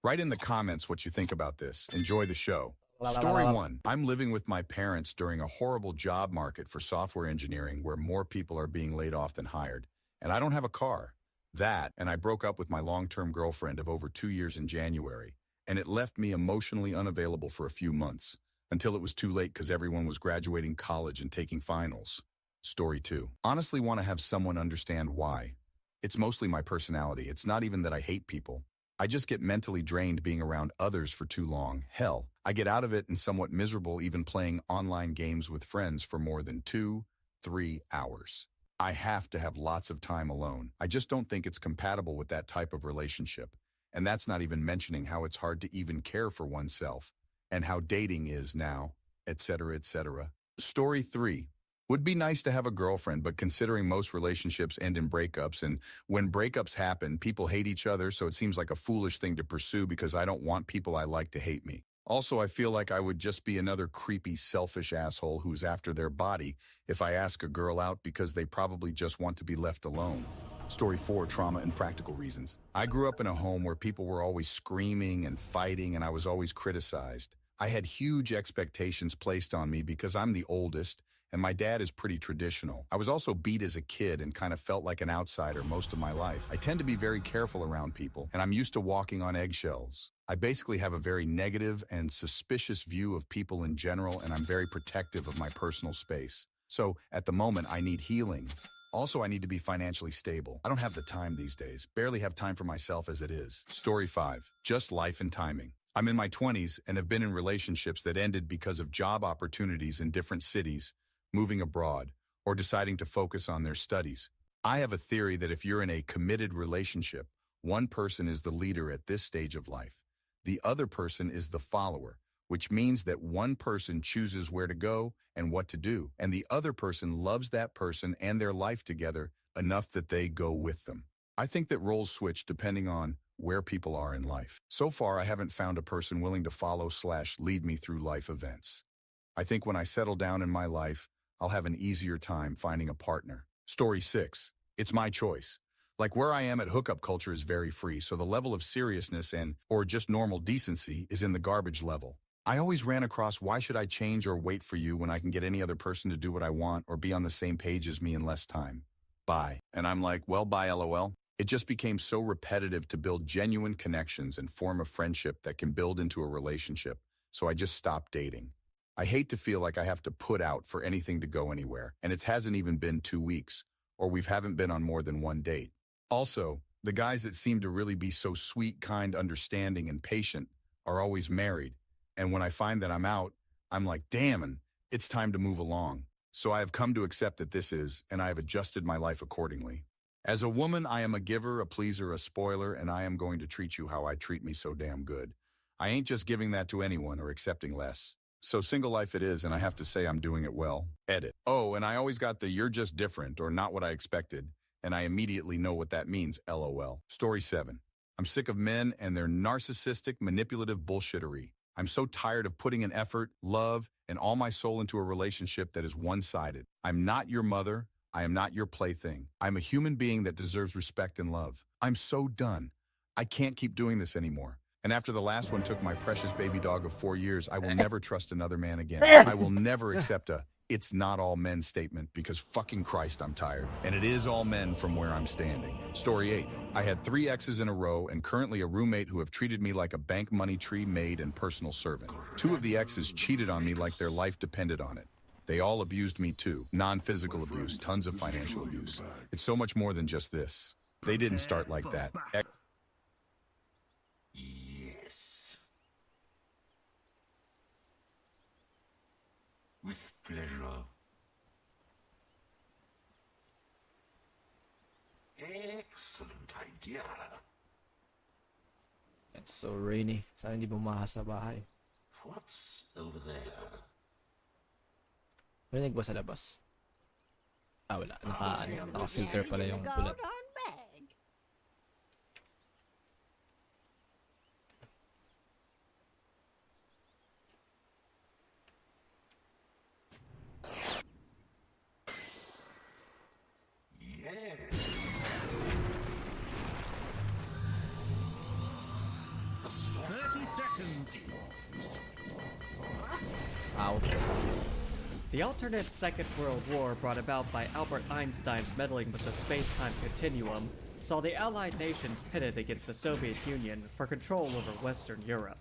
Write in the comments what you think about this. Enjoy the show. Story 1. I'm living with my parents during a horrible job market for software engineering where more people are being laid off than hired. And I don't have a car. That, and I broke up with my long-term girlfriend of over 2 years in January, and it left me emotionally unavailable for a few months, until it was too late because everyone was graduating college and taking finals. Story 2. Honestly want to have someone understand why. It's mostly my personality. It's not even that I hate people. I just get mentally drained being around others for too long. Hell, I get out of it and somewhat miserable even playing online games with friends for more than 2-3 hours. I have to have lots of time alone. I just don't think it's compatible with that type of relationship. And that's not even mentioning how it's hard to even care for oneself and how dating is now, etc., etc. Story 3. Would be nice to have a girlfriend, but considering most relationships end in breakups, and when breakups happen, people hate each other, so it seems like a foolish thing to pursue because I don't want people I like to hate me. Also, I feel like I would just be another creepy, selfish asshole who's after their body if I ask a girl out because they probably just want to be left alone. Story 4, trauma and practical reasons. I grew up in a home where people were always screaming and fighting, and I was always criticized. I had huge expectations placed on me because I'm the oldest, and my dad is pretty traditional. I was also beat as a kid and kind of felt like an outsider most of my life. I tend to be very careful around people, and I'm used to walking on eggshells. I basically have a very negative and suspicious view of people in general, and I'm very protective of my personal space. So, at the moment, I need healing. Also, I need to be financially stable. I don't have the time these days. Barely have time for myself as it is. Story 5. Just life and timing. I'm in my 20s and have been in relationships that ended because of job opportunities in different cities, moving abroad, or deciding to focus on their studies. I have a theory that if you're in a committed relationship, one person is the leader at this stage of life. The other person is the follower, which means that one person chooses where to go and what to do, and the other person loves that person and their life together enough that they go with them. I think that roles switch depending on where people are in life. So far, I haven't found a person willing to follow/lead me through life events. I think when I settle down in my life, I'll have an easier time finding a partner. Story 6. It's my choice. Like where I am at hookup culture is very free, so the level of seriousness or just normal decency is in the garbage level. I always ran across why should I change or wait for you when I can get any other person to do what I want or be on the same page as me in less time. Bye. And I'm like, well, bye, LOL. It just became so repetitive to build genuine connections and form a friendship that can build into a relationship, so I just stopped dating. I hate to feel like I have to put out for anything to go anywhere, and it hasn't even been 2 weeks, or we haven't been on more than one date. Also, the guys that seem to really be so sweet, kind, understanding, and patient are always married, and when I find that I'm out, I'm like, damn, and it's time to move along. So I have come to accept that this is, and I have adjusted my life accordingly. As a woman, I am a giver, a pleaser, a spoiler, and I am going to treat you how I treat me so damn good. I ain't just giving that to anyone or accepting less. So single life it is, and I have to say I'm doing it well. Edit. Oh, and I always got the you're just different or not what I expected, and I immediately know what that means, LOL. Story 7. I'm sick of men and their narcissistic, manipulative bullshittery. I'm so tired of putting in effort, love, and all my soul into a relationship that is one-sided. I'm not your mother. I am not your plaything. I'm a human being that deserves respect and love. I'm so done. I can't keep doing this anymore. And after the last one took my precious baby dog of 4 years, I will never trust another man again. I will never accept a "it's not all men" statement because fucking Christ, I'm tired. And it is all men from where I'm standing. Story 8. I had 3 exes in a row and currently a roommate who have treated me like a bank money tree, maid, and personal servant. 2 of the exes cheated on me like their life depended on it. They all abused me too. Non-physical abuse, tons of financial abuse. It's so much more than just this. They didn't start like that. Yes. With pleasure. Excellent idea. It's so rainy. Sana hindi bumaha sa bahay. What's over there? Marinig ba sa labas? Ah, wala. Naka-filter pala yung ulan. Ow. The alternate Second World War brought about by Albert Einstein's meddling with the space-time continuum saw the Allied nations pitted against the Soviet Union for control over Western Europe.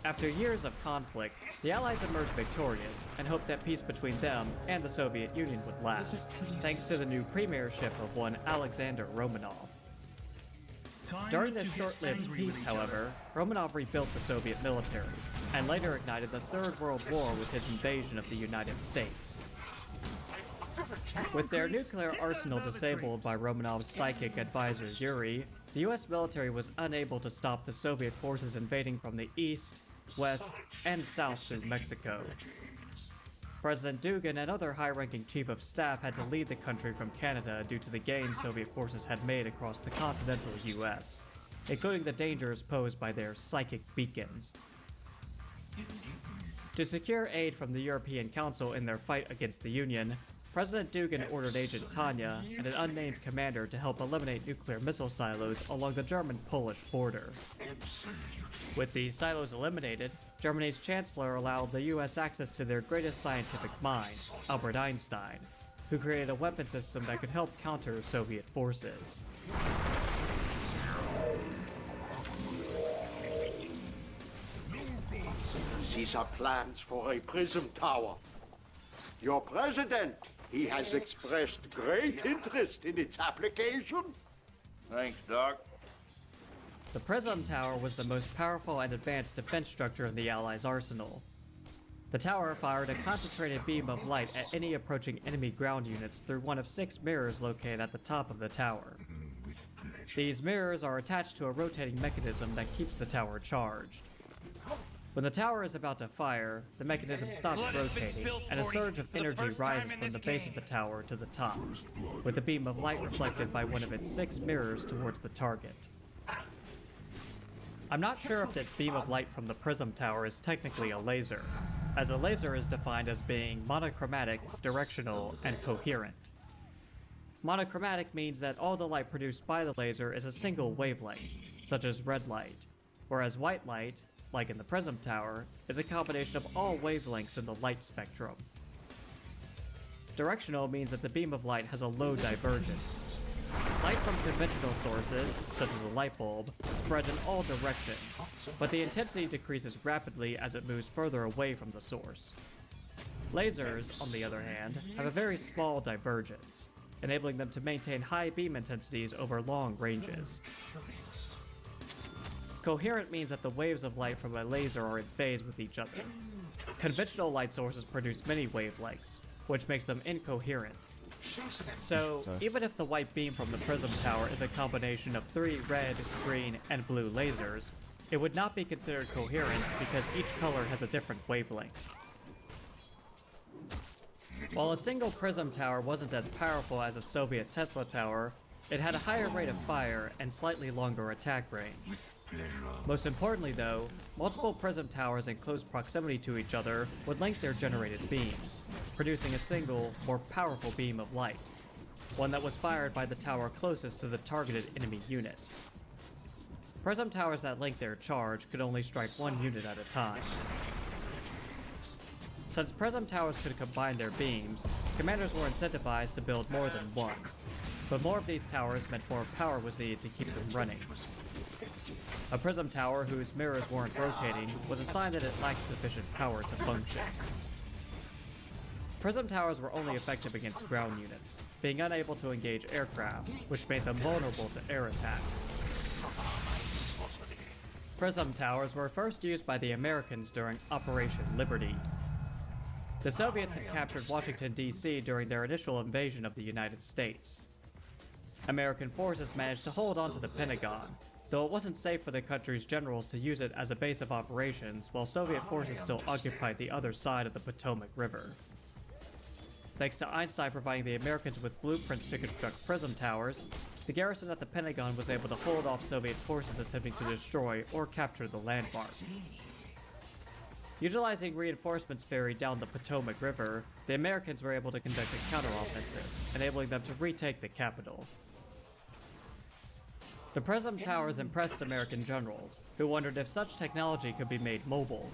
After years of conflict, the Allies emerged victorious and hoped that peace between them and the Soviet Union would last, thanks to the new premiership of one Alexander Romanov. During this short-lived peace, however, Romanov rebuilt the Soviet military, and later ignited the Third World War with his invasion of the United States. With their nuclear arsenal disabled by Romanov's psychic advisor Yuri, the US military was unable to stop the Soviet forces invading from the east, west, and south through Mexico. President Dugin and other high-ranking chief of staff had to lead the country from Canada due to the gains Soviet forces had made across the continental US, including the dangers posed by their psychic beacons. To secure aid from the European Council in their fight against the Union, President Dugin ordered Agent Tanya and an unnamed commander to help eliminate nuclear missile silos along the German-Polish border. With these silos eliminated, Germany's chancellor allowed the US access to their greatest scientific mind, Albert Einstein, who created a weapon system that could help counter Soviet forces. These are plans for a prism tower. Your president, he has expressed great interest in its application. Thanks, Doc. The Prism Tower was the most powerful and advanced defense structure in the Allies' arsenal. The tower fired a concentrated beam of light at any approaching enemy ground units through one of 6 mirrors located at the top of the tower. These mirrors are attached to a rotating mechanism that keeps the tower charged. When the tower is about to fire, the mechanism stops rotating, and a surge of energy rises from the base of the tower to the top, with the beam of light reflected by one of its 6 mirrors towards the target. I'm not sure if this beam of light from the Prism Tower is technically a laser, as a laser is defined as being monochromatic, directional, and coherent. Monochromatic means that all the light produced by the laser is a single wavelength, such as red light, whereas white light, like in the Prism Tower, is a combination of all wavelengths in the light spectrum. Directional means that the beam of light has a low divergence. Light from conventional sources, such as a light bulb, spreads in all directions, but the intensity decreases rapidly as it moves further away from the source. Lasers, on the other hand, have a very small divergence, enabling them to maintain high beam intensities over long ranges. Coherent means that the waves of light from a laser are in phase with each other. Conventional light sources produce many wavelengths, which makes them incoherent. So, even if the white beam from the Prism Tower is a combination of 3 red, green, and blue lasers, it would not be considered coherent because each color has a different wavelength. While a single Prism Tower wasn't as powerful as a Soviet Tesla Tower, it had a higher rate of fire and slightly longer attack range. Most importantly though, multiple Prism Towers in close proximity to each other would link their generated beams, producing a single, more powerful beam of light, one that was fired by the tower closest to the targeted enemy unit. Prism Towers that linked their charge could only strike one unit at a time. Since Prism Towers could combine their beams, commanders were incentivized to build more than one, but more of these towers meant more power was needed to keep them running. A Prism Tower whose mirrors weren't rotating was a sign that it lacked sufficient power to function. Prism Towers were only effective against ground units, being unable to engage aircraft, which made them vulnerable to air attacks. Prism Towers were first used by the Americans during Operation Liberty. The Soviets had captured Washington, D.C. during their initial invasion of the United States. American forces managed to hold on to the Pentagon, though it wasn't safe for the country's generals to use it as a base of operations while Soviet forces still occupied the other side of the Potomac River. Thanks to Einstein providing the Americans with blueprints to construct Prism Towers, the garrison at the Pentagon was able to hold off Soviet forces attempting to destroy or capture the landmark. Utilizing reinforcements ferried down the Potomac River, the Americans were able to conduct a counteroffensive, enabling them to retake the capital. The Prism Towers impressed American generals, who wondered if such technology could be made mobile.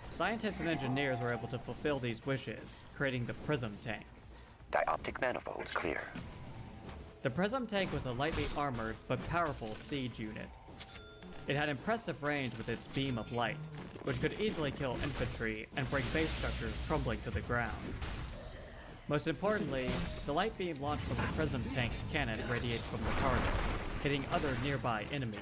Scientists and engineers were able to fulfill these wishes, creating the Prism Tank. Dioptic manifold clear. The Prism Tank was a lightly armored but powerful siege unit. It had impressive range with its beam of light, which could easily kill infantry and bring base structures crumbling to the ground. Most importantly, the light beam launched from the Prism Tank's cannon radiates from the target, hitting other nearby enemies.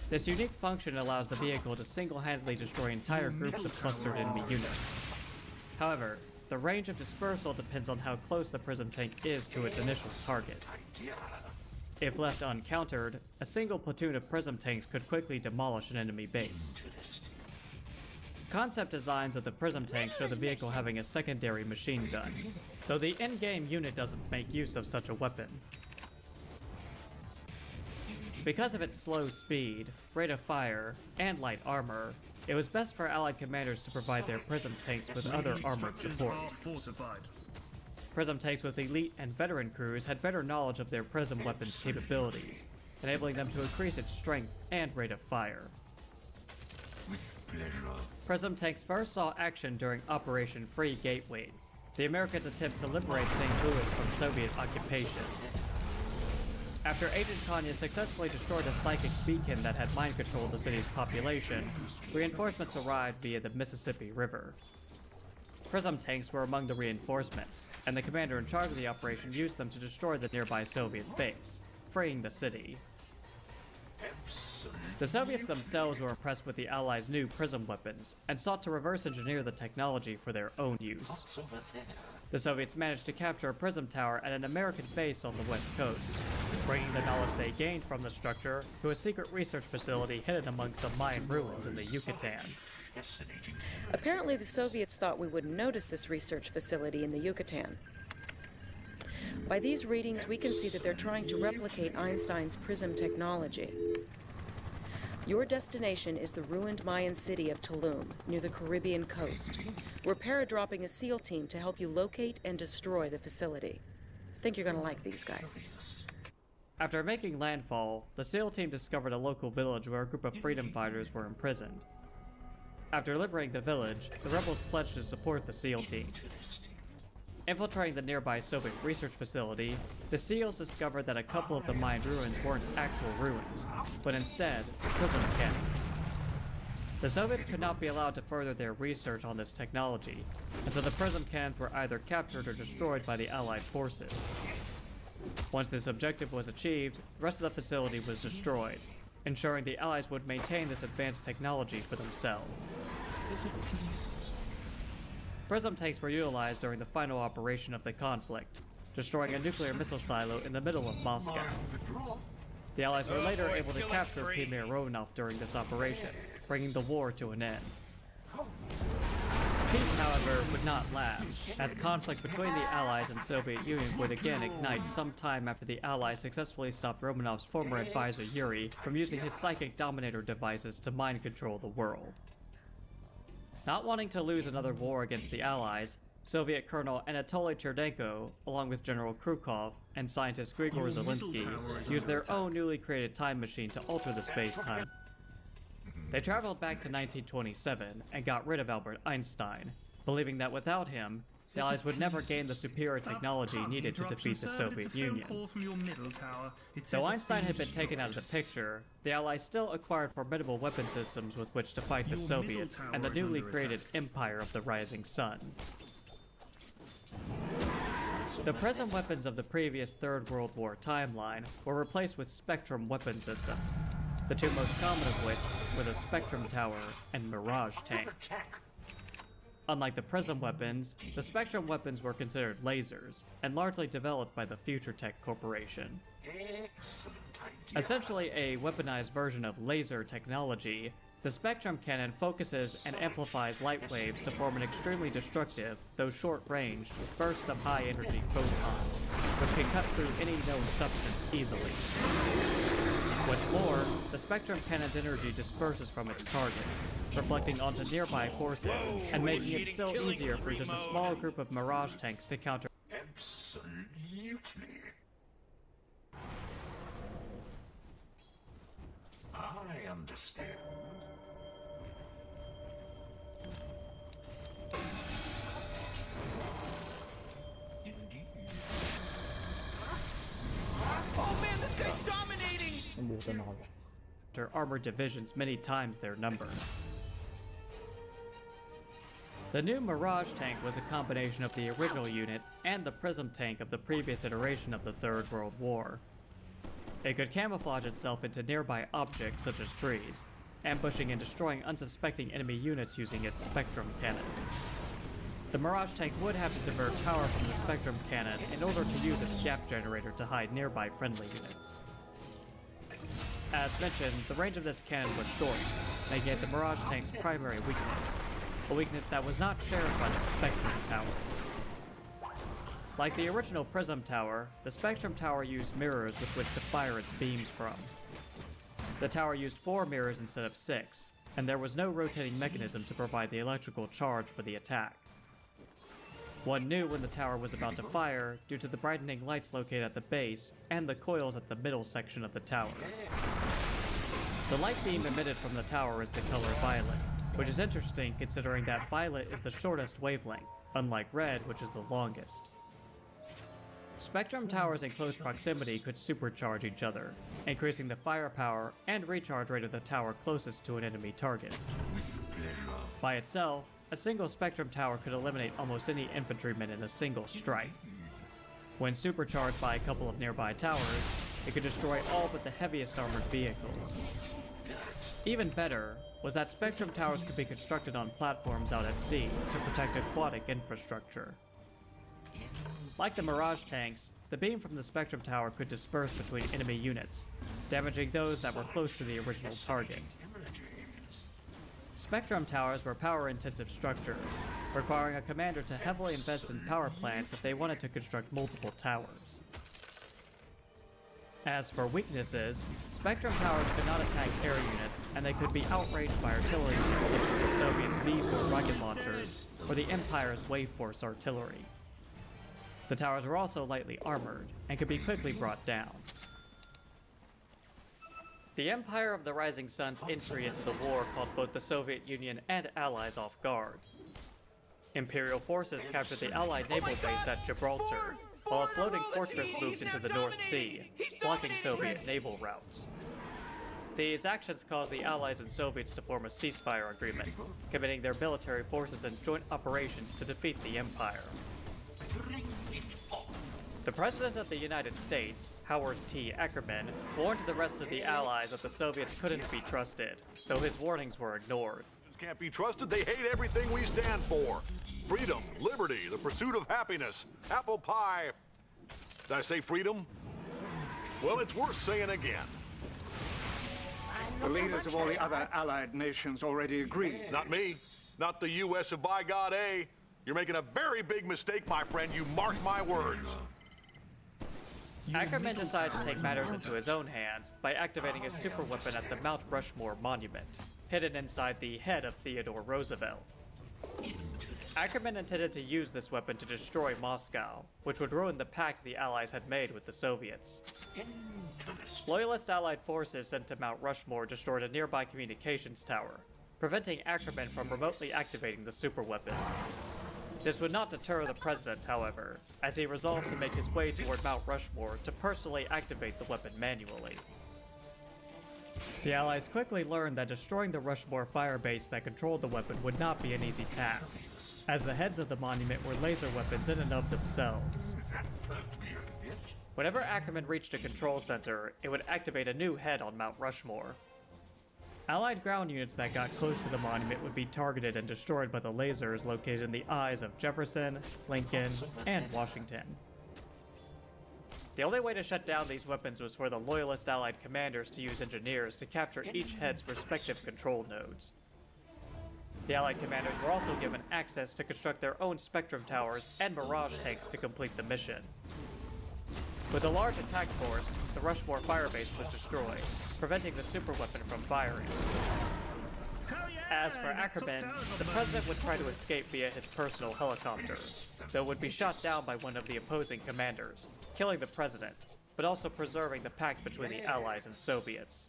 This unique function allows the vehicle to single-handedly destroy entire groups of clustered enemy units. However, the range of dispersal depends on how close the Prism Tank is to its initial target. If left uncountered, a single platoon of Prism Tanks could quickly demolish an enemy base. Concept designs of the Prism Tank show the vehicle having a secondary machine gun, though the in-game unit doesn't make use of such a weapon. Because of its slow speed, rate of fire, and light armor, it was best for Allied commanders to provide their Prism Tanks with other armored support. Prism Tanks with elite and veteran crews had better knowledge of their Prism weapons' capabilities, enabling them to increase its strength and rate of fire. With pleasure. Prism Tanks first saw action during Operation Free Gateway, the Americans' attempt to liberate St. Louis from Soviet occupation. After Agent Tanya successfully destroyed a psychic beacon that had mind-controlled the city's population, reinforcements arrived via the Mississippi River. Prism Tanks were among the reinforcements, and the commander in charge of the operation used them to destroy the nearby Soviet base, freeing the city. The Soviets themselves were impressed with the Allies' new Prism weapons, and sought to reverse engineer the technology for their own use. What's over there? The Soviets managed to capture a Prism Tower at an American base on the west coast, bringing the knowledge they gained from the structure to a secret research facility hidden among some Mayan ruins in the Yucatan. Fascinating. Apparently, the Soviets thought we wouldn't notice this research facility in the Yucatan. By these readings, we can see that they're trying to replicate Einstein's prism technology. Your destination is the ruined Mayan city of Tulum, near the Caribbean coast. We're paradropping a SEAL team to help you locate and destroy the facility. I think you're gonna like these guys. After making landfall, the SEAL team discovered a local village where a group of freedom fighters were imprisoned. After liberating the village, the rebels pledged to support the SEAL team. Infiltrating the nearby Soviet research facility, the SEALs discovered that a couple of the Mayan ruins weren't actual ruins, but instead prism cannons. The Soviets could not be allowed to further their research on this technology, and so the prism cannons were either captured or destroyed by the Allied forces. Once this objective was achieved, the rest of the facility was destroyed, ensuring the Allies would maintain this advanced technology for themselves. Prism tanks were utilized during the final operation of the conflict, destroying a nuclear missile silo in the middle of Moscow. The Allies were later able to capture Premier Romanov during this operation, bringing the war to an end. Peace, however, would not last, as conflict between the Allies and Soviet Union would again ignite sometime after the Allies successfully stopped Romanov's former advisor Yuri from using his psychic dominator devices to mind control the world. Not wanting to lose another war against the Allies, Soviet Colonel Anatoly Cherdenko, along with General Krukov and scientist Grigor Zelinsky, used their own newly created time machine to alter the space-time. They traveled back to 1927 and got rid of Albert Einstein, believing that without him, the Allies would never gain the superior technology needed to defeat the Soviet Union. Though Einstein had been taken out of the picture, the Allies still acquired formidable weapon systems with which to fight the Soviets and the newly created Empire of the Rising Sun. The present weapons of the previous Third World War timeline were replaced with Spectrum weapon systems, the two most common of which were the Spectrum Tower and Mirage tank. Unlike the Prism weapons, the Spectrum weapons were considered lasers, and largely developed by the Future Tech Corporation. Excellent idea. Essentially a weaponized version of laser technology, the Spectrum cannon focuses and amplifies light waves to form an extremely destructive, though short-range, burst of high-energy photons, which can cut through any known substance easily. What's more, the Spectrum cannon's energy disperses from its targets, reflecting onto nearby forces, and making it still easier for just a small group of Mirage tanks to counter. Absolutely. understand. Indeed. Oh man, this guy's dominating! Nabutan ako. Their armored divisions many times their number. The new Mirage tank was a combination of the original unit and the Prism tank of the previous iteration of the Third World War. It could camouflage itself into nearby objects such as trees, ambushing and destroying unsuspecting enemy units using its Spectrum cannon. The Mirage tank would have to divert power from the Spectrum cannon in order to use its gap generator to hide nearby friendly units. As mentioned, the range of this cannon was short, making it the Mirage tank's primary weakness, a weakness that was not shared by the Spectrum tower. Like the original Prism tower, the Spectrum tower used mirrors with which to fire its beams from. The tower used 4 mirrors instead of 6, and there was no rotating mechanism to provide the electrical charge for the attack. One knew when the tower was about to fire due to the brightening lights located at the base and the coils at the middle section of the tower. The light beam emitted from the tower is the color violet, which is interesting considering that violet is the shortest wavelength, unlike red, which is the longest. Spectrum towers in close proximity could supercharge each other, increasing the firepower and recharge rate of the tower closest to an enemy target. With pleasure. By itself, a single Spectrum tower could eliminate almost any infantryman in a single strike. When supercharged by a couple of nearby towers, it could destroy all but the heaviest armored vehicles. Even better was that Spectrum towers could be constructed on platforms out at sea to protect aquatic infrastructure. Like the Mirage tanks, the beam from the Spectrum tower could disperse between enemy units, damaging those that were close to the original target. Spectrum towers were power-intensive structures, requiring a commander to heavily invest in power plants if they wanted to construct multiple towers. As for weaknesses, Spectrum towers could not attack air units, and they could be outraged by artillery units such as the Soviets' V-4 rocket launchers or the Empire's Wave Force artillery. The towers were also lightly armored, and could be quickly brought down. The Empire of the Rising Sun's entry into the war caught both the Soviet Union and Allies off guard. Imperial forces captured the Allied naval base at Gibraltar, while a floating fortress moved into the North Sea, blocking Soviet naval routes. These actions caused the Allies and Soviets to form a ceasefire agreement, committing their military forces in joint operations to defeat the Empire. The President of the United States, Howard T. Ackerman, warned the rest of the Allies that the Soviets couldn't be trusted, though his warnings were ignored. Can't be trusted. They hate everything we stand for. Freedom, liberty, the pursuit of happiness, apple pie. Did I say freedom? Well, it's worth saying again. The leaders of all the other allied nations already agree. Not me. Not the U.S. of by God, eh? You're making a very big mistake, my friend. You mark my words. Ackerman decided to take matters into his own hands by activating a superweapon at the Mount Rushmore monument, hidden inside the head of Theodore Roosevelt. Ackerman intended to use this weapon to destroy Moscow, which would ruin the pact the Allies had made with the Soviets. Loyalist Allied forces sent to Mount Rushmore destroyed a nearby communications tower, preventing Ackerman from remotely activating the superweapon. This would not deter the president, however, as he resolved to make his way toward Mount Rushmore to personally activate the weapon manually. The Allies quickly learned that destroying the Rushmore firebase that controlled the weapon would not be an easy task, as the heads of the monument were laser weapons in and of themselves. Whenever Ackerman reached a control center, it would activate a new head on Mount Rushmore. Allied ground units that got close to the monument would be targeted and destroyed by the lasers located in the eyes of Jefferson, Lincoln, and Washington. The only way to shut down these weapons was for the Loyalist Allied commanders to use engineers to capture each head's respective control nodes. The Allied commanders were also given access to construct their own Spectrum towers and Mirage tanks to complete the mission. With a large attack force, the Rushmore firebase was destroyed, preventing the superweapon from firing. As for Ackerman, the president would try to escape via his personal helicopter, though would be shot down by one of the opposing commanders, killing the president, but also preserving the pact between the Allies and Soviets.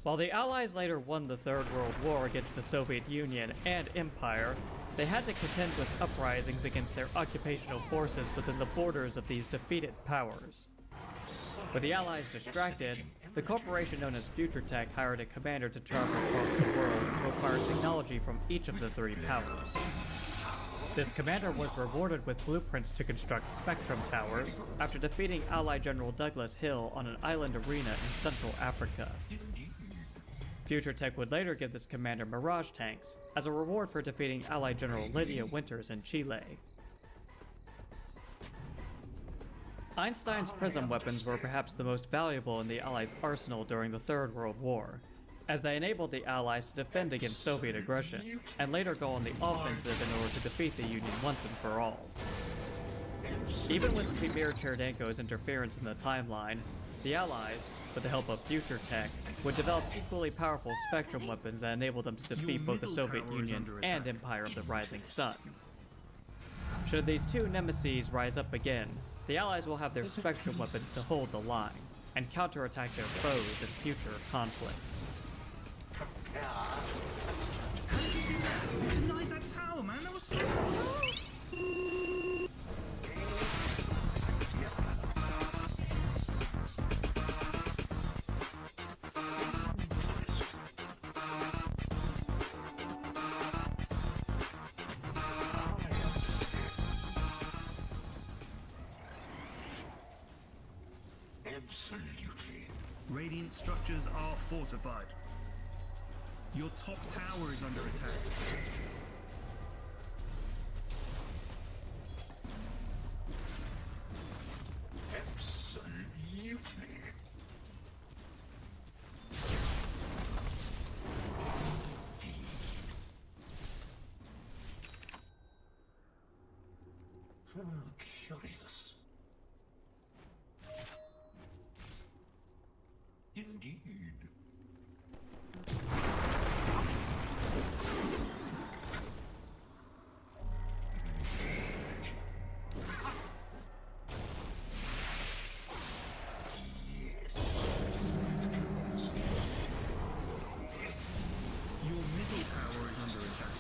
While the Allies later won the Third World War against the Soviet Union and Empire, they had to contend with uprisings against their occupational forces within the borders of these defeated powers. With the Allies distracted, the corporation known as Future Tech hired a commander to travel across the world to acquire technology from each of the three powers. This commander was rewarded with blueprints to construct Spectrum Towers after defeating Allied General Douglas Hill on an island arena in Central Africa. Future Tech would later give this commander Mirage tanks as a reward for defeating Allied General Lydia Winters in Chile. Einstein's Prism weapons were perhaps the most valuable in the Allies' arsenal during the Third World War, as they enabled the Allies to defend against Soviet aggression, and later go on the offensive in order to defeat the Union once and for all. Even with Premier Cherdenko's interference in the timeline, the Allies, with the help of Future Tech, would develop equally powerful spectrum weapons that enabled them to defeat both the Soviet Union and Empire of the Rising Sun. Should these two nemeses rise up again, the Allies will have their spectrum weapons to hold the line, and counterattack their foes in future conflicts. Denied that tower, man. That was so Absolutely. Radiant structures are fortified. Your top tower is under attack. Absolutely. Curious. Indeed. Your middle tower is under attack.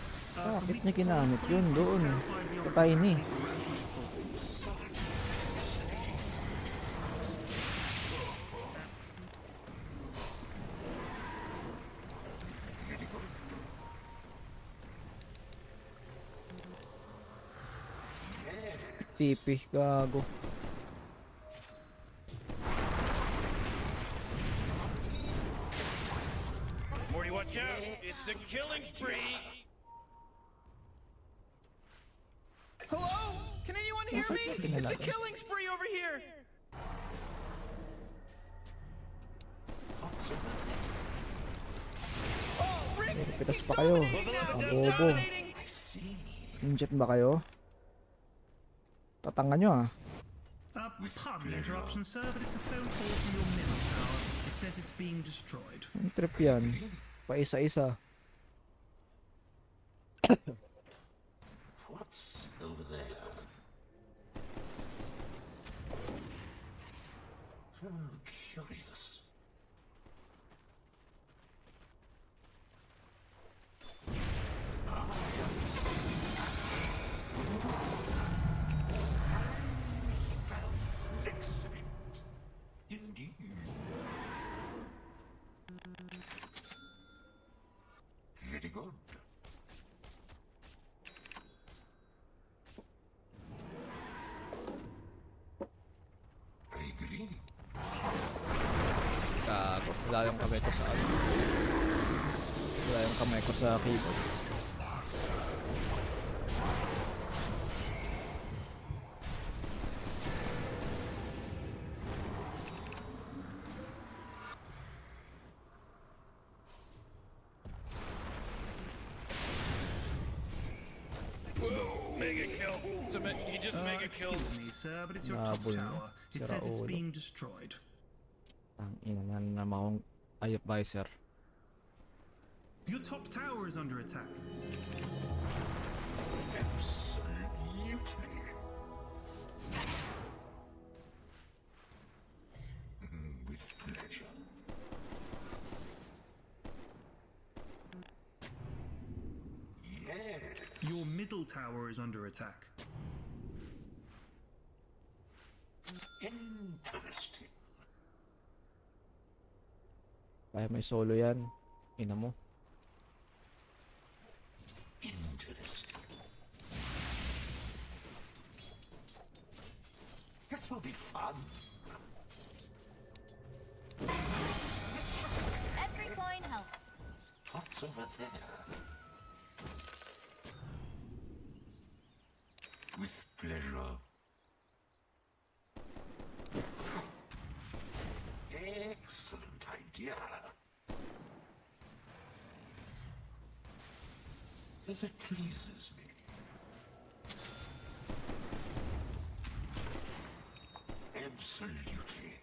Bakit niya ginamit yun doon? Patay ni. Tipi, gago. Morty, watch out! It's a killing spree! Hello? Can anyone hear me? It's a killing spree over here! Oh, Rick! Pitas pa kayo. Abobo. Injet ba kayo? Tatangan nyo ah. Pardon the interruption, sir, but it's a phone call from your middle tower. It says it's being destroyed. Ang trip yan. Pa isa-isa. What's over there? Curious. Excellent. Indeed. Very good. I agree. Gago. Wala yung kamay ko sa ano. Wala yung kamay ko sa keyboard. Mega kill. He just mega killed. Excuse me, sir, but it's your top Nabol, no? tower. It Sira says it's ulo. being destroyed. Ang ina na naman akong advisor. Your top tower is under attack. Absolutely. With pleasure. Your middle tower is under attack. Interesting. Kaya may solo yan. Ina mo. Interesting. This will be fun. Every coin helps. What's over there? With pleasure. Excellent idea. As it pleases me. Absolutely.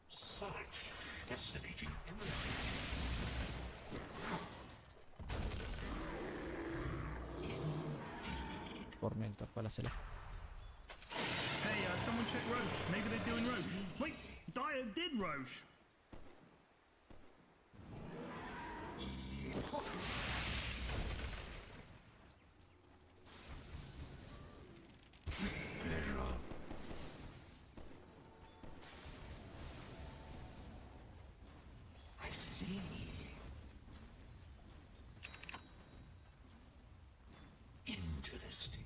Such fascinating imagery. Tormentor pala sila. Hey, someone check Roche. Maybe they're doing Roche. Wait, Dyer did Roche. With pleasure. I see. Interesting.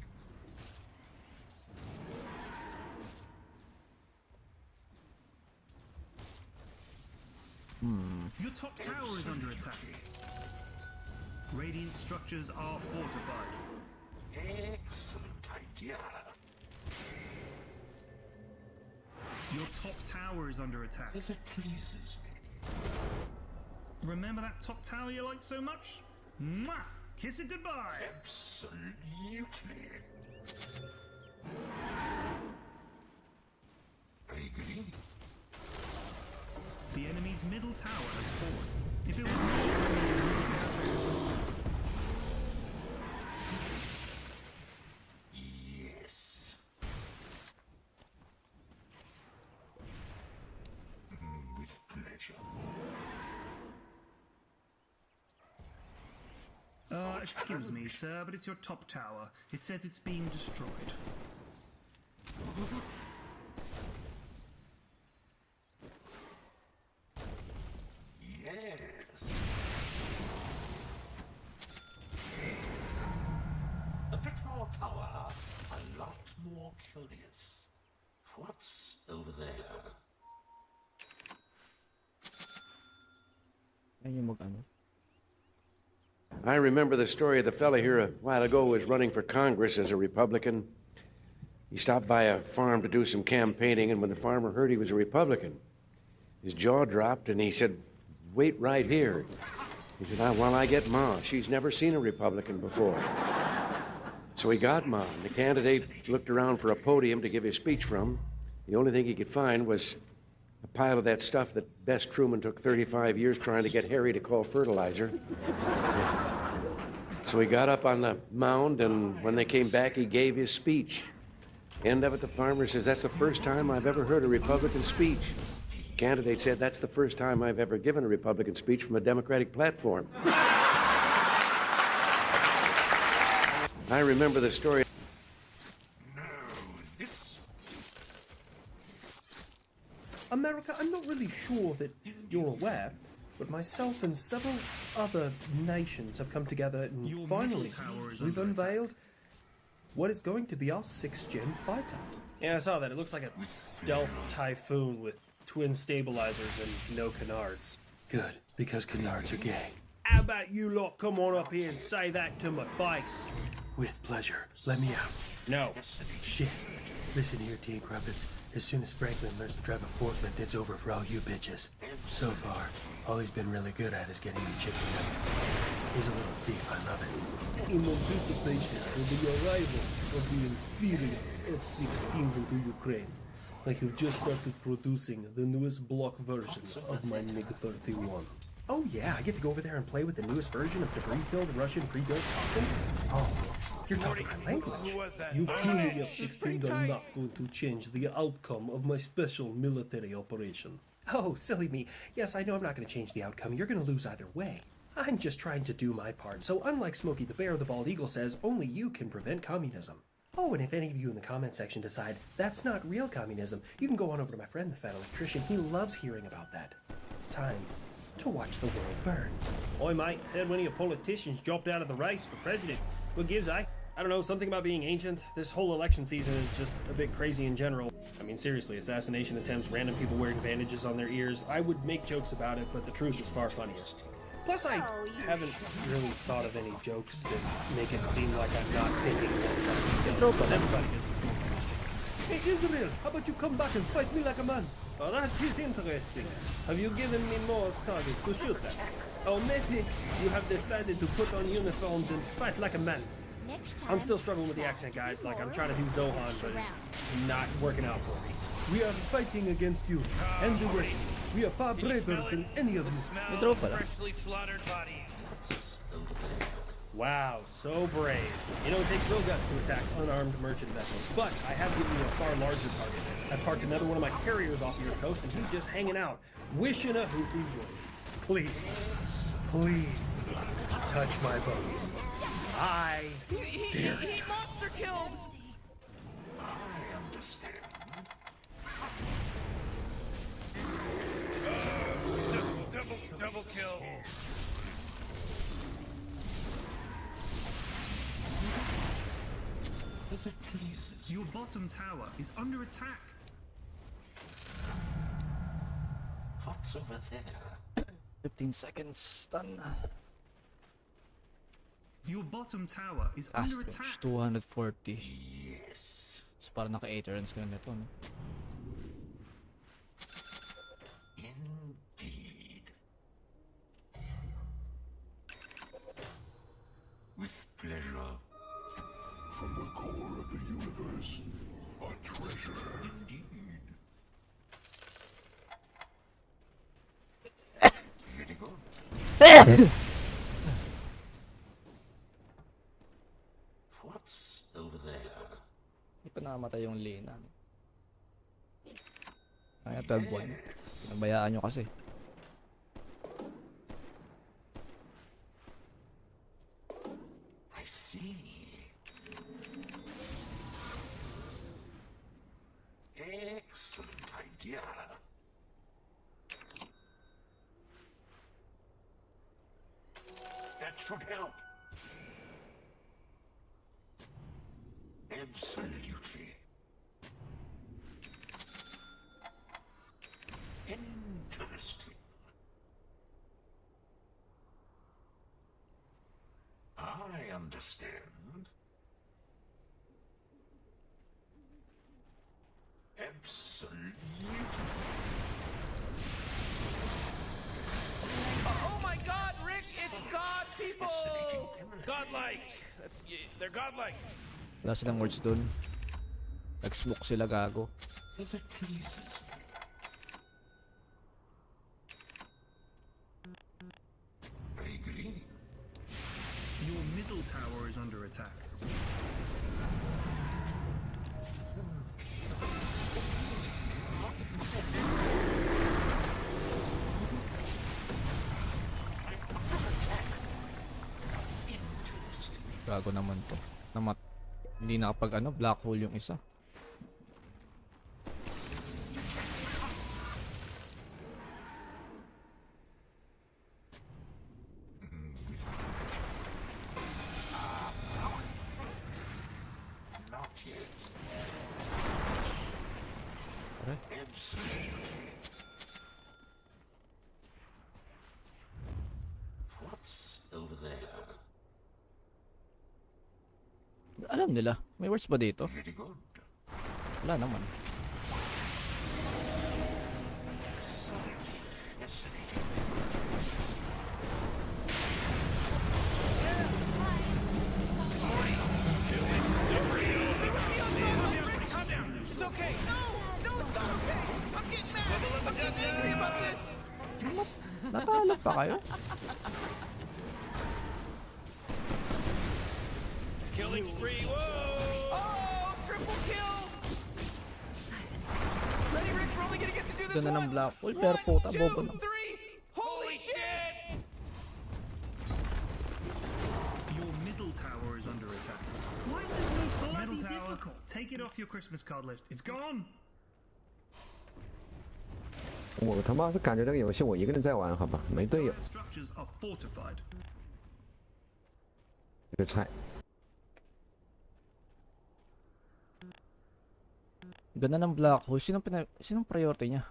Your top tower is under attack. Radiant structures are fortified. Excellent idea. Your top tower is under attack. As it pleases me. Remember that top tower you liked so much? Mwah! Kiss it goodbye. Absolutely. I agree. The enemy's middle tower has fallen. If it was me, Yes. With pleasure. excuse me, sir, but it's your top tower. It says it's being destroyed. Yes. A bit more power, a lot more curious. What's over there? I remember the story of the fella here a while ago who was running for Congress as a Republican. He stopped by a farm to do some campaigning, and when the farmer heard he was a Republican, his jaw dropped and he said, "Wait right here." He said, "While I get Ma. She's never seen a Republican before." So he got Ma. The candidate looked around for a podium to give his speech from. The only thing he could find was a pile of that stuff that Bess Truman took 35 years trying to get Harry to call fertilizer. So he got up on the mound, and when they came back, he gave his speech. End of it, the farmer says, "That's the first time I've ever heard a Republican speech." The candidate said, "That's the first time I've ever given a Republican speech from a Democratic platform." I remember the story. America, I'm not really sure that you're aware, but myself and several other nations have come together and finally we've unveiled what is going to be our 6th-gen fighter. Yeah, I saw that. It looks like a stealth Typhoon with twin stabilizers and no canards. Good, because canards are gay. How about you lot come on up here and say that to my face? With pleasure. Let me out. No. Shit. Listen here, Teen Crumpets. As soon as Franklin learns to drive a forklift, it's over for all you bitches. So far, all he's been really good at is getting me chicken nuggets. He's a little thief, I love it. In anticipation of the arrival of the inferior F-16s into Ukraine, like you've just started producing the newest block version of my MiG-31. Oh yeah, I get to go over there and play with the newest version of debris-filled Russian pre-built Falcons? Oh, you're talking my language. You puny F-16s are not going to change the outcome of my special military operation. Oh, silly me. Yes, I know I'm not going to change the outcome. You're going to lose either way. I'm just trying to do my part, so unlike Smokey the Bear, the Bald Eagle says only you can prevent communism. Oh, and if any of you in the comment section decide that's not real communism, you can go on over to my friend the Fat Electrician. He loves hearing about that. It's time to watch the world burn. Oi, mate, heard one of your politicians dropped out of the race for president. What gives, eh? I don't know, something about being ancient. This whole election season is just a bit crazy in general. I mean, seriously, assassination attempts, random people wearing bandages on their ears. I would make jokes about it, but the truth is far funnier. Plus, I haven't really thought of any jokes that make it seem like I'm not thinking that something. Everybody gets this one question. Hey, Israel, how about you come back and fight me like a man? Oh, that is interesting. Have you given me more targets to shoot at? Or maybe you have decided to put on uniforms and fight like a man. I'm still struggling with the accent, guys. Like, I'm trying to do Zohan, but it's not working out for me. We are fighting against you and the West. We are far braver than any of you. Freshly slaughtered bodies. Wow, so brave. You know, it takes real guts to attack unarmed merchant vessels, but I have given you a far larger target. I parked another one of my carriers off of your coast, and he's just hanging out, wishing a hoop he would. Please, please, touch my boats. I dare. He monster killed! I understand. Double kill. If it pleases. Your bottom tower is under attack. What's over there? 15 seconds, stun. Your bottom tower is under attack. 240. Yes. So parang naka-8 runs ka na nito, no? Indeed. With pleasure. From the core of the universe, a treasure. Indeed. Very good. What's over there? Hindi pa nakamatay yung Lina. Kaya 12-1. Nabayaan nyo kasi. I see. Excellent idea. That should help. Absolutely. Interesting. I understand. Absolutely. Oh my god, Rick! It's God, people! Godlike! They're godlike. Wala silang words dun. Nag-smoke sila, gago. If it pleases. I agree. Your middle tower is under attack. Gago naman to. Hindi nakapag black hole yung isa. Not yet. Pare? Absolutely. What's over there? Alam nila. May words ba dito? Very good. Wala naman. Fascinating. It's okay. No, it's not okay. I'm getting mad. I'm getting angry about this. Natalo pa kayo? Killing spree. Whoa! Oh, triple kill. Ready, Rick? We're only gonna get to do this Ganda ng once. black hole, pero puta, 1, 2, bobo na. 3. Holy shit! middle tower is under attack. Why is this so bloody difficult? Take it off your Christmas card list. It's gone. 我他妈是感觉这个游戏我一个人在玩，好吧，没队友。 Structures are fortified. 这个菜。 Ganda ng Black Hole. Sinong priority niya?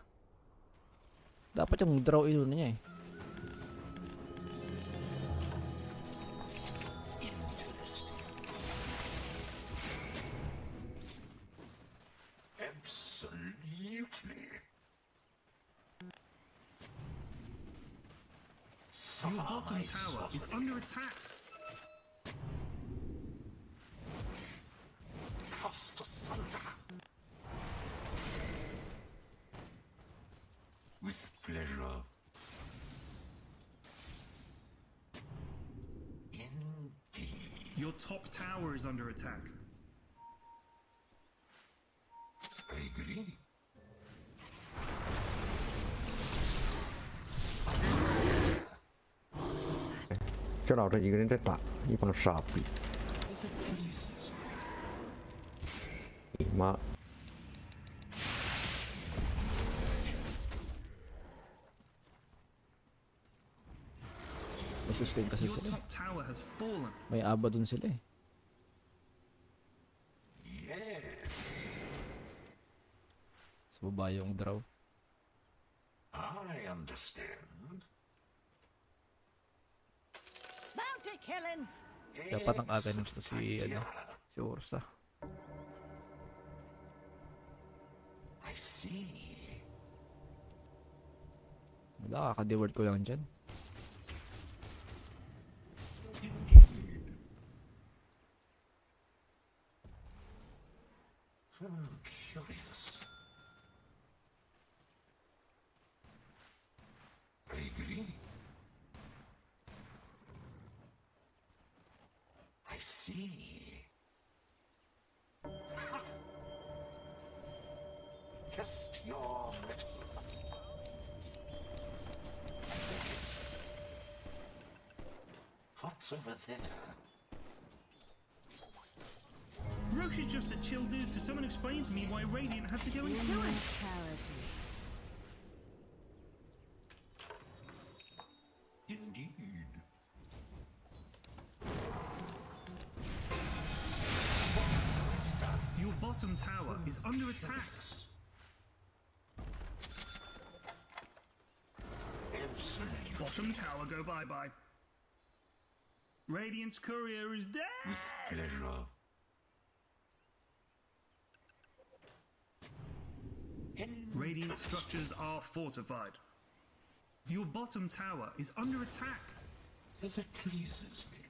Dapat yung draw inuna niya eh. Absolutely. Your bottom tower is under attack. Cast asunder. With pleasure. Indeed. Your top tower is under attack. I agree. 这老子一个人在打，一帮傻逼！你妈！ May sustain kasi Your sila. top tower has fallen. May aba dun sila eh. Yes. Sa baba yung draw. I understand. Bounty killing. Dapat ang items to si Ursa. I see. Wala, kaka-deward ko lang dyan. Curious. I agree. I see. Test your metal. What's over there? Roche is just a chill dude, so someone explain to me why Radiant has to go and kill him. Indeed. Your bottom tower is under attack. Bottom tower go bye-bye. Radiant's courier is dead! With pleasure. Radiant structures are fortified. Your bottom tower is under attack. If it pleases me.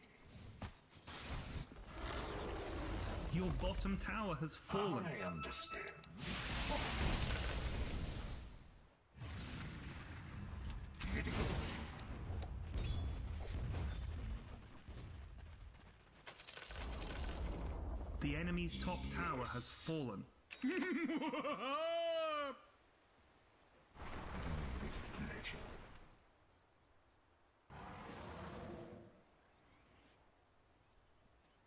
Your bottom tower has fallen. I understand. Critical. The enemy's top tower has fallen. With pleasure.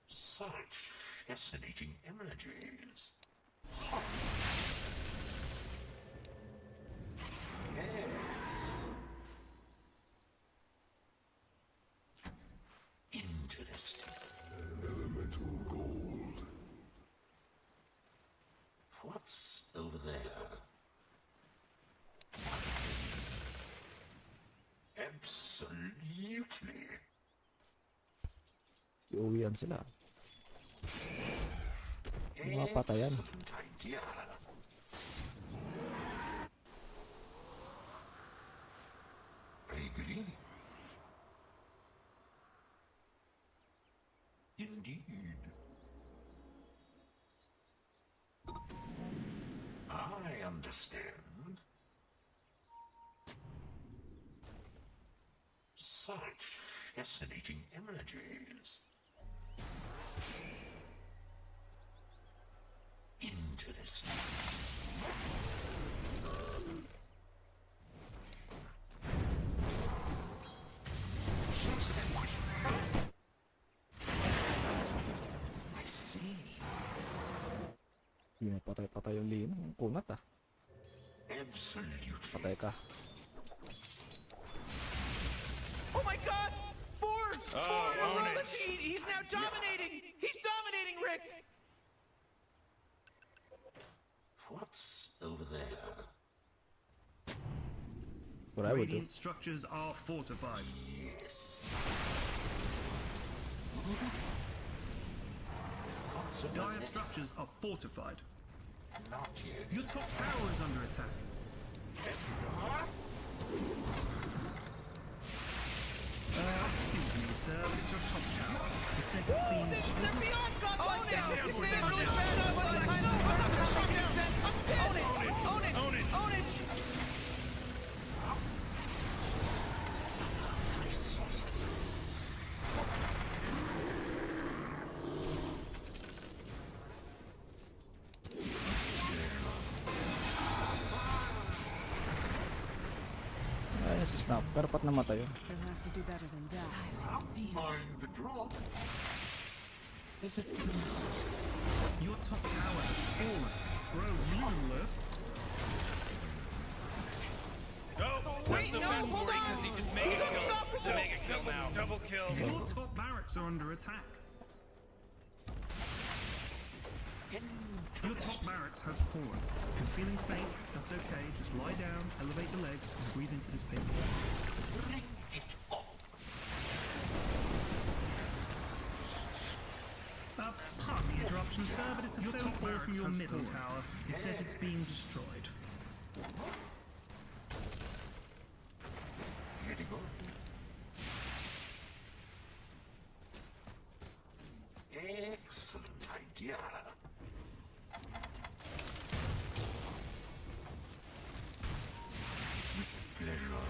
Such fascinating images. Yes. Interesting. Elemental gold. What's over there? Absolutely. Iuwian sila. Mga patayan. Excellent idea. I agree. Indeed. I understand. Such fascinating images. Interesting. Pinapatay yung lino. Kunat ah. Patay ka. Oh my God! Four! Let's see, he's now dominating! He's dominating, Rick! What's over there? What I would do. Radiant structures are fortified. Yes. Dire structures are fortified. Not yet. Your top tower is under attack. Excuse me, sir, but it's your top tower. It says it's being... They're beyond godlike now! Own it! Own it! Own it! Own it! Ayun si Snap. Pero pat namatay yun. You'll have to do better than that. Mind the drop. Your top tower has fallen. Bro, you alert. Wait, no, hold on! He just made a kill to make a kill now. Double kill. Your top barracks are under attack. Your top barracks have fallen. If you're feeling faint, that's okay. Just lie down, elevate the legs, and breathe into this paper. Bring it up. Pardon the interruption, sir, but it's a phone call from your middle tower. It says it's being destroyed. Very good. Excellent idea. With pleasure.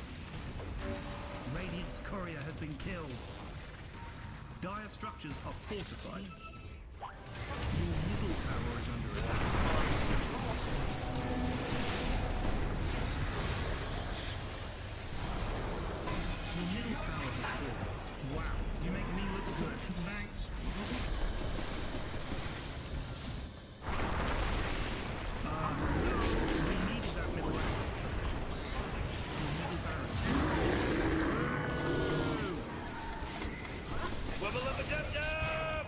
Radiant's courier has been killed. Dire structures are fortified. Your middle tower is under attack. Your middle tower has fallen. Wow, you make me look good. Thanks. We needed that middle axe. Your middle barracks. Wubba lubba dub dub!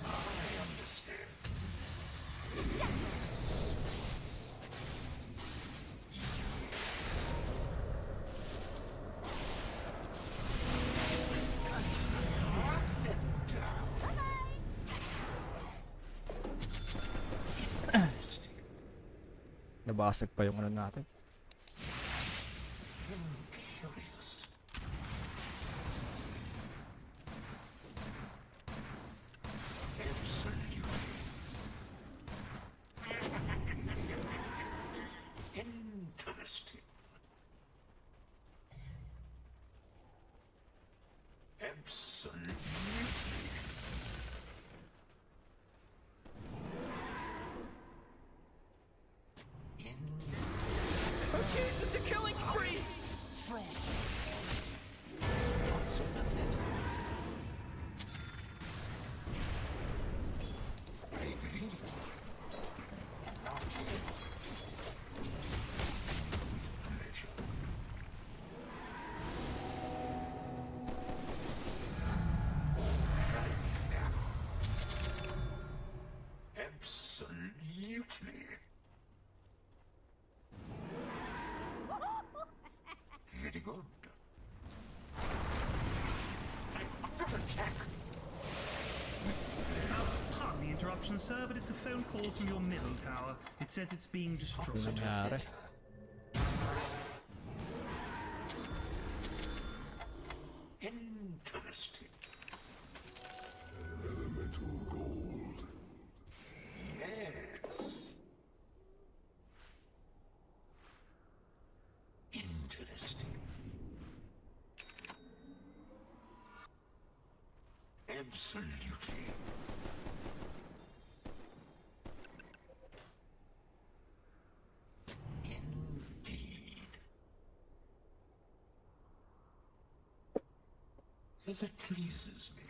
I understand. Nabasag pa yung ano natin. Curious. Absolutely. Interesting. Absolutely. Oh jeez, it's a killing spree! What's over there? I agree. Not yet. With pleasure. Right now. Absolutely. Very good. I'm under attack. Pardon the interruption, sir, but it's a phone call from your middle tower. It says it's being destroyed. Nangyari. Interesting. Elemental gold. Yes. Interesting. Absolutely. As it pleases me.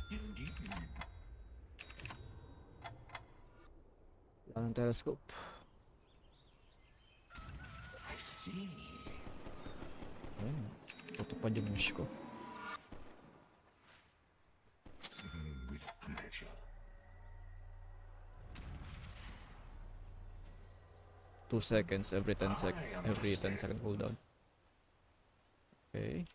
Indeed. Wala ng telescope. I see. Ayun. Tutupad yung wish ko. With pleasure. 2 seconds every 10 second cooldown. Okay.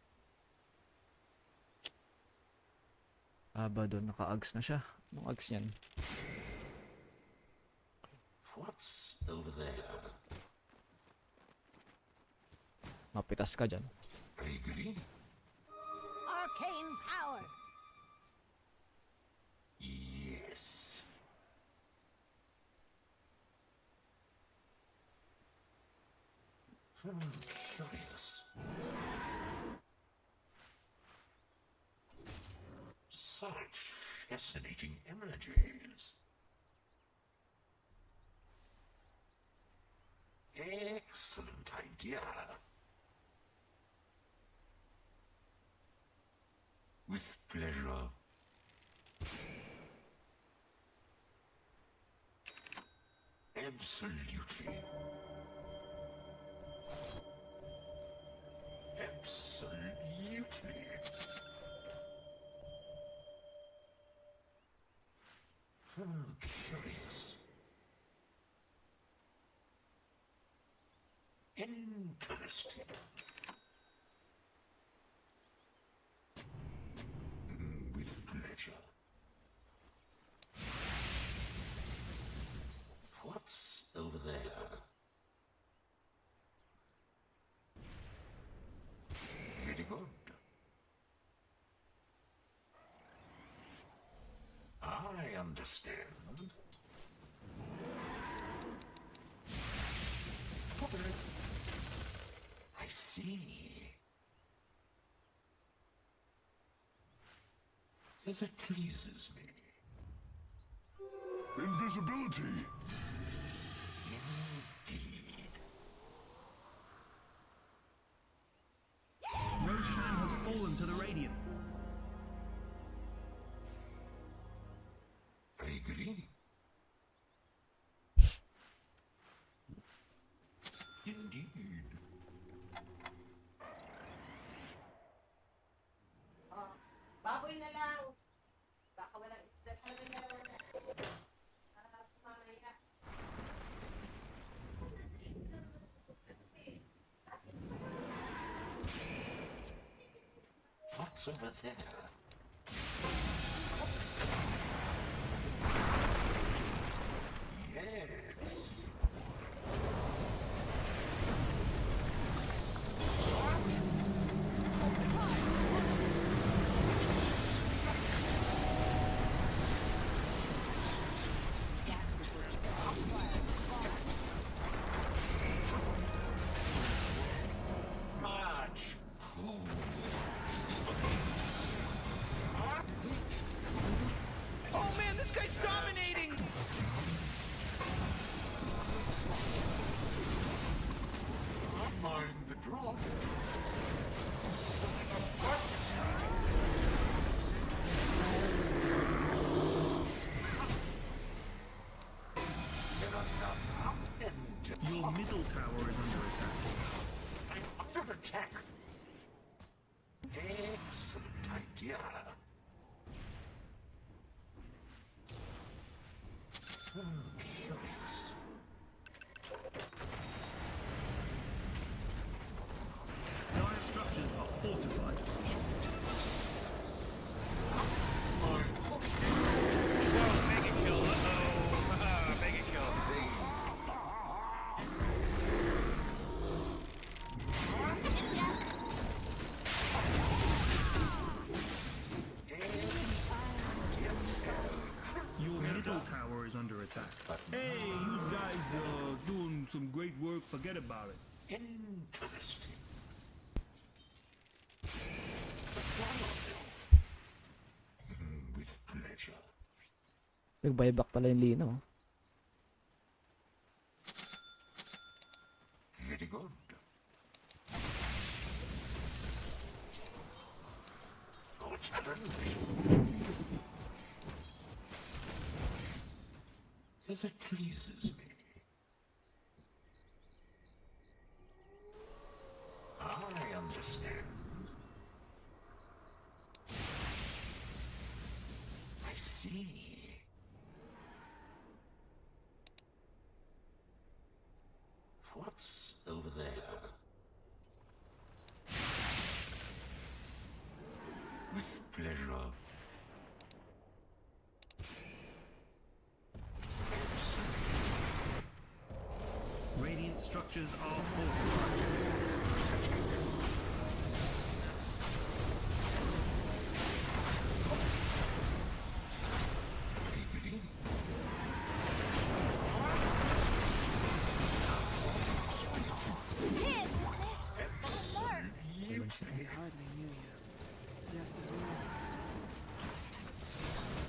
Aba doon, naka-ags na siya. Anong ags niyan? What's over there? Mapitas ka dyan. I agree. Arcane power. Yes. Curious. Such fascinating images. Excellent idea. With pleasure. Absolutely. Absolutely. Curious. Interesting. With pleasure. What's over there? Very good. I understand. I see. As it pleases me. Invisibility. Indeed. Roshan has fallen to the Radiant. I agree. Indeed. Baboy na lang. Baka walang isda talaga na naman na. Mamaya. What's over there? Yes. Much. Oh man, this guy's dominating! Mind the drop. Your middle tower is under attack. I'm under attack. Excellent idea. Curious. Dire structures are fortified. Whoa, mega kill. Uh-oh. Mega kill. Your middle tower is under attack. Hey, you guys doing some great work. Forget about it. Interesting. Apply yourself. With pleasure. Nag-buyback pala yung lino. Very good. challenge. As it pleases me. I understand. I see. What's over there? With pleasure. Radiant structures are fortified. We hardly knew you. Just as well.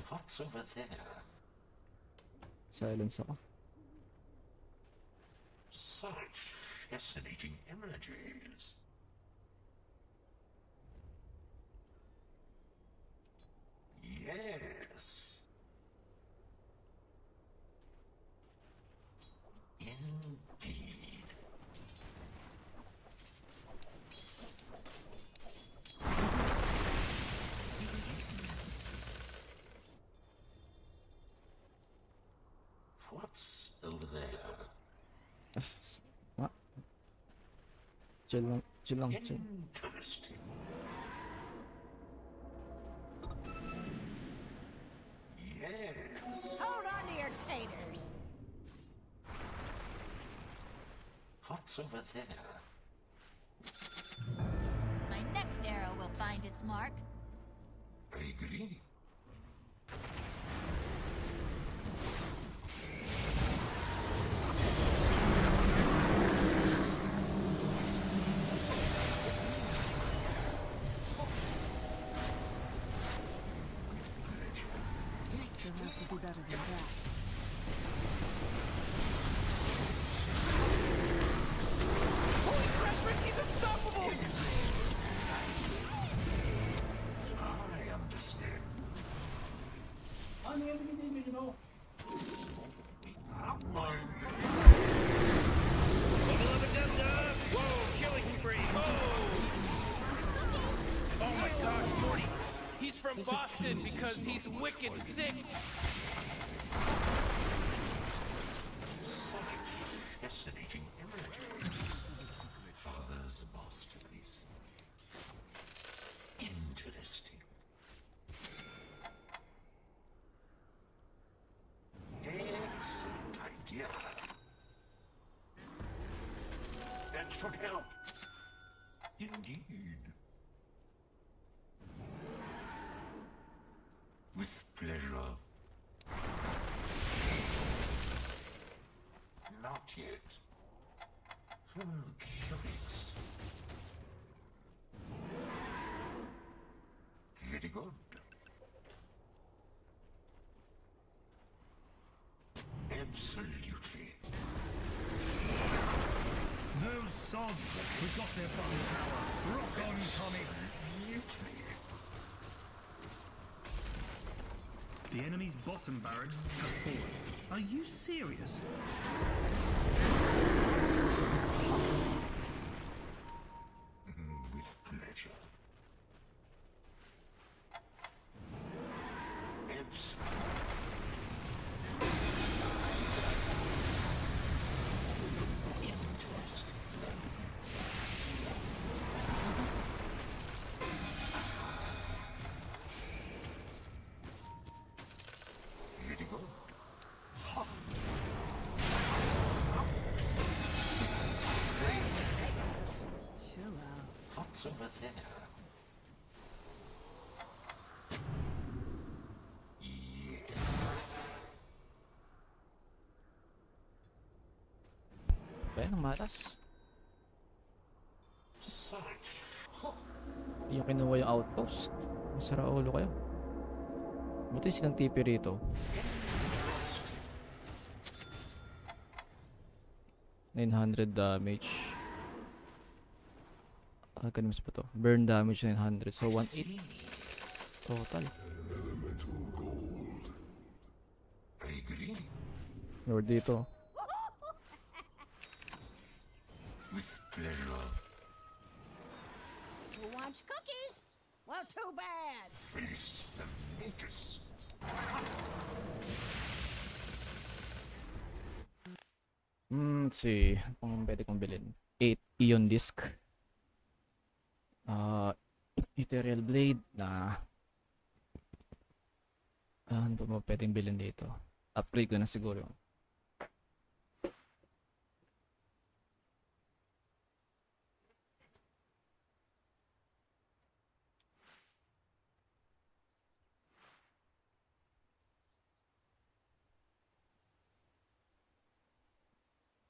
What's over there? Silence ako. Such fascinating images. Yes. Indeed. What's over there? What? Chill lang, chill. Interesting. Yes. Hold on to your taters. What's over there? My next arrow will find its mark. I agree. You'll have to do better than that. Holy crap, Ricky's unstoppable! I understand. Whoa, killing spree! Oh my gosh, Morty! He's from Boston because he's wicked sick! Such fascinating images. Father's masterpiece. Interesting. Excellent idea. That should help. Indeed. With pleasure. Not yet. Curious. Very good. Absolutely. Those sods who got their button power. Rock on, Tommy. The enemy's bottom barracks has fallen. Are you serious? With pleasure. Interesting. Very good. Chill out. What's over there? Kaya nang matas. Such. Hindi nyo kinuha yung outpost. Masara ulo kayo. Buti silang TP rito. 900 damage. Ganun pa to. Burn damage 900. So 1.8. Total. Elemental gold. Agree. Lord dito. With pleasure. Who wants cookies? Well, too bad. Face the makers. Let's see. Kung pwede kong bilhin. 8 Ion Disc. Ethereal Blade na. Ano pa mo pwedeng bilhin dito? Upgrade ko na siguro.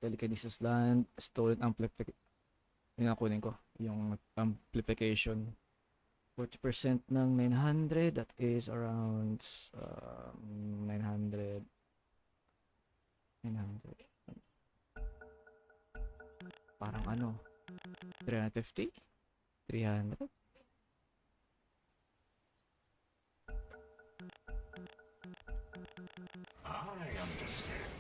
Telekinesis Land, Stolen Amplification. Yung kunin ko, yung amplification. 40% ng 900, that is around 900. Parang ano, 350? 300? I understand.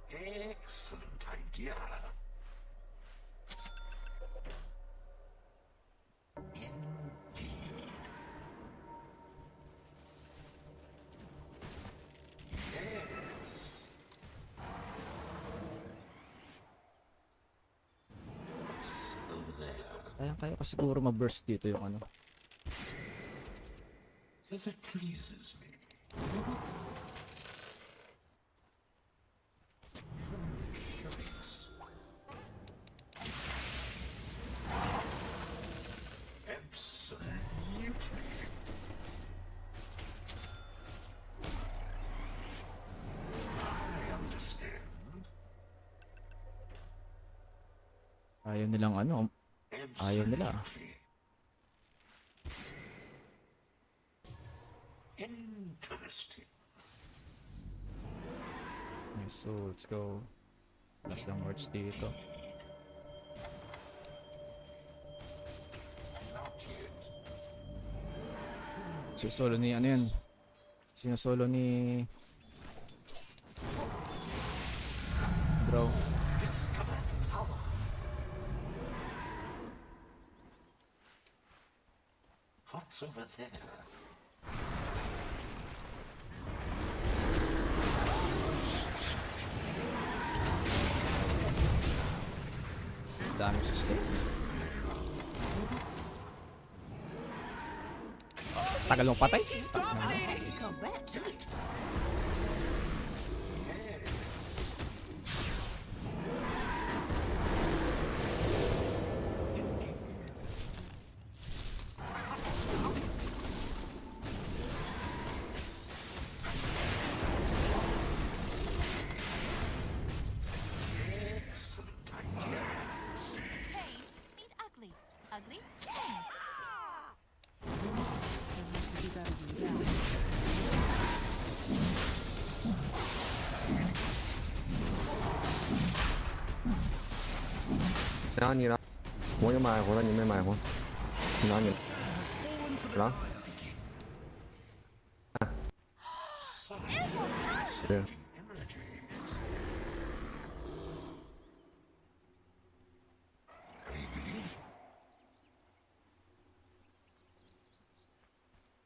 Excellent idea. Indeed. Yes. What's over there? Kaya ko siguro ma-burst dito yung ano. If it pleases me. Curious. Absolutely. I understand. Ayaw nilang ano. Ayaw nila. Interesting. Okay, so let's go. Plus lang words dito. Not yet. Solo ni ano yan? Solo ni Bro. Discovered power. What's over there? Daming system. Tagal mong patay. Come back to it. Excellent idea. Pain, meet ugly. Ugly, pain.然后你呢？我也买活了，你没买活？拿你了。对。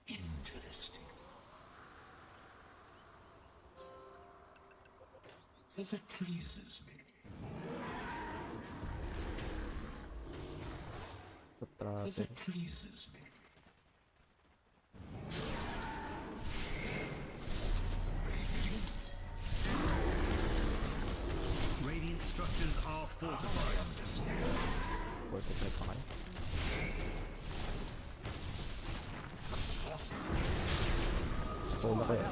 Interesting. If it pleases me. If it pleases me. Radiant structures are fortified. I understand. Solo kaya.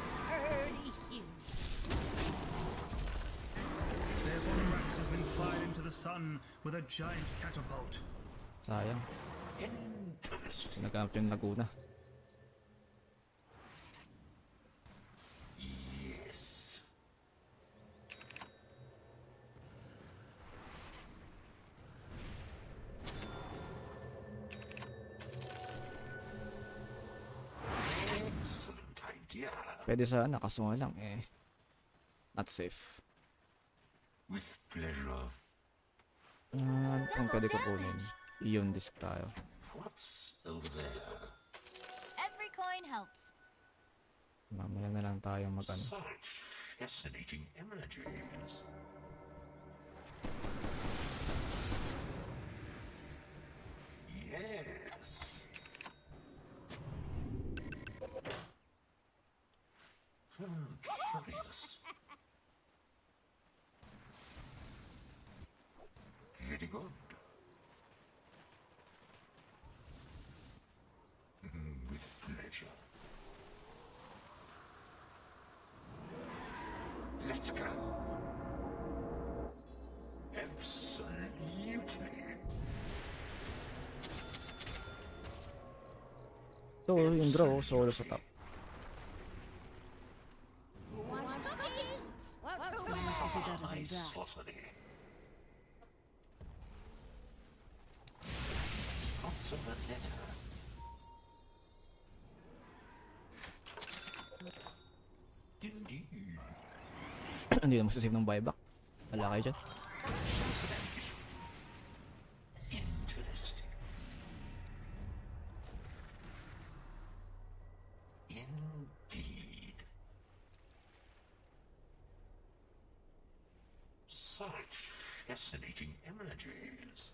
Their bottom ranks has been fired into the sun with a giant catapult. Sayang. Interesting. Nagamit yung Laguna. Yes. Pwede sana, kaso nga lang eh. Not safe. With pleasure. Kung pwede ko kunin. Ion disc tayo. What's over there? Every coin helps. Mamaya na lang tayo mag-ano. Such fascinating images. Yes. Curious. Very good. With pleasure. Let's go. Absolutely. Ito yung draw, solo sa top. What's over there? Indeed. Hindi na masasave ng buyback. Wala kayo dyan. Interesting. Indeed. Such fascinating images.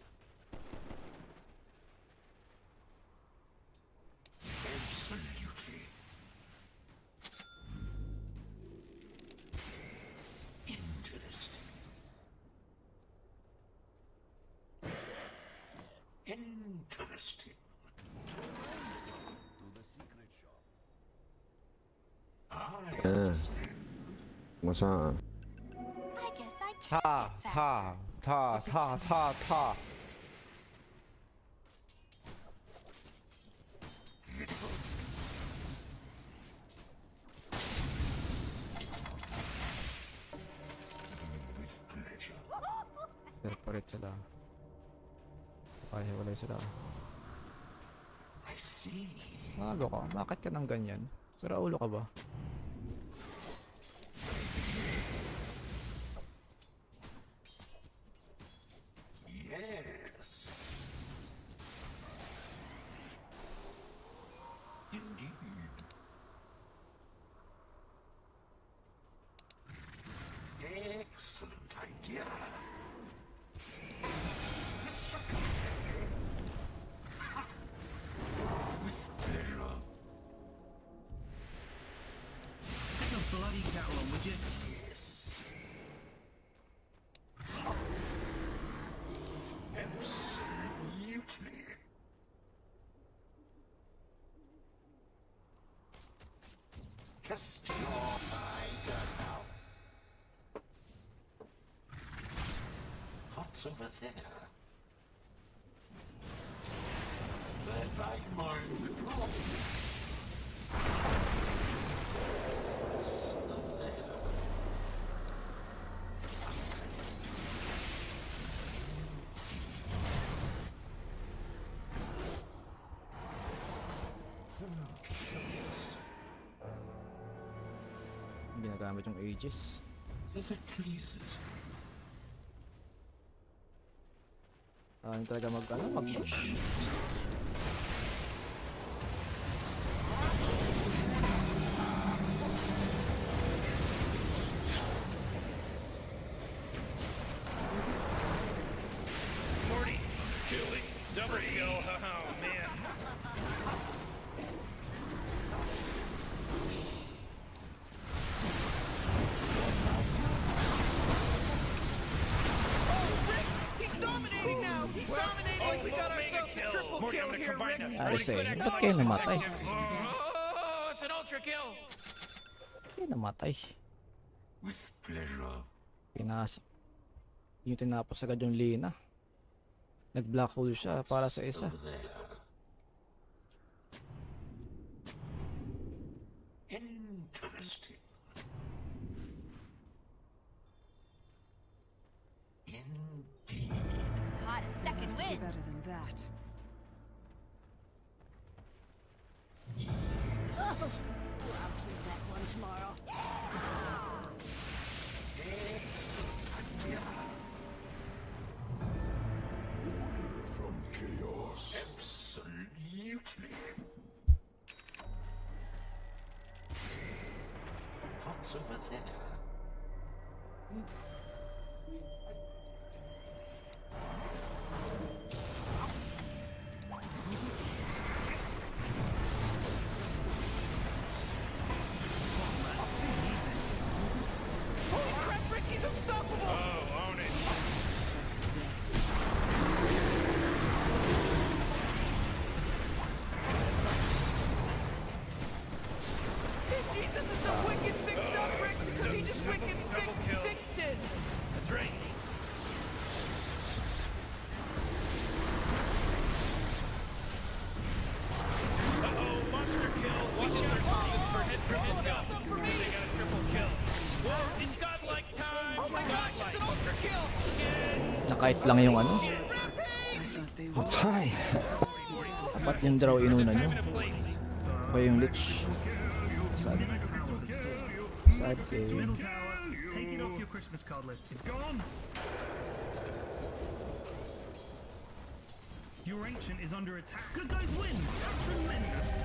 Absolutely. Interesting. Interesting. To the secret shop. What's up? I guess I Ta can't get faster. ta. With pleasure. Separate sila. Hiwalay sila. I see. Mago ka. Bakit ka nang ganyan? Sira ulo ka ba? Yes. Indeed. Excellent idea. With pleasure. Stick a bloody cowl on, would you? Yes. Absolutely. Test your idea now. What's over there? As I mind the drop. What's over there? Curious. Ginagamit yung Aegis. If it pleases. Hindi talaga mag-push. Morty, killing, double kill. Oh man. He's dominating now. He's dominating. We got ourselves a triple kill here, Rick. Ryzen, ba't kayo namatay? Oh, it's an ultra kill. Kayo namatay. With pleasure. Pinasok. Yung tinapos agad yung Lina. Nag-black hole siya para sa isa. Over there. Interesting. Indeed. Caught a second win. Better than that. Oh, I'll keep that one. fun tomorrow. Order from chaos. Absolutely. What's over there? Holy crap, Rick, he's unstoppable! Oh, own it. Jesus is some wicked sick stuff, Rick, because he just wicked sick did. That's right. Uh-oh, monster kill. Watch out for head triple kill. They got a triple kill. Whoa, it's godlike time. Oh my god, it's an ultra kill. Shit. Nakait lang yung ano. Patay. Dapat yung draw inuna nyo. Ba yung lich? Sad. Sad game. Take it off your Christmas card list. It's gone. Your ancient is under attack. Good guys win. Tremendous.